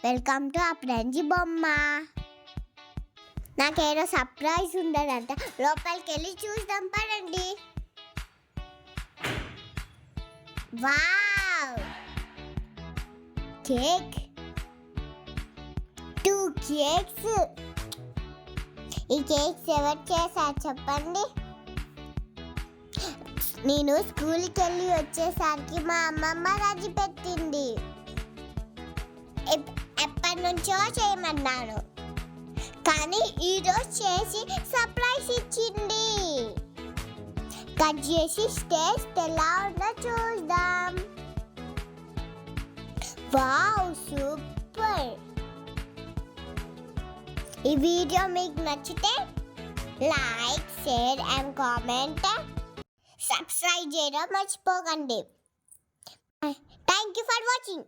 Welcome to అప్రంజి బొమ్మ. నాకేదో surprise ఉండదంట, లోపలికి వెళ్ళి చూద్దాం పడండి. Wow, cake, 2 cakes. ఈ కేక్స్ ఎవరు చేశారు చెప్పండి? నేను స్కూల్కి వెళ్ళి వచ్చేసరికి మా అమ్మమ్మ రాజు పెట్టింది. ఎప్పటి నుంచో చేయమన్నాను, కానీ ఈరోజు చేసి సర్ప్రైజ్ ఇచ్చింది. కట్ చేసి టేస్ట్ ఎలా ఉందో చూద్దాం. Wow, super. ఈ వీడియో మీకు నచ్చితే like, share and comment, subscribe చేయడం మర్చిపోకండి. Thank you for watching.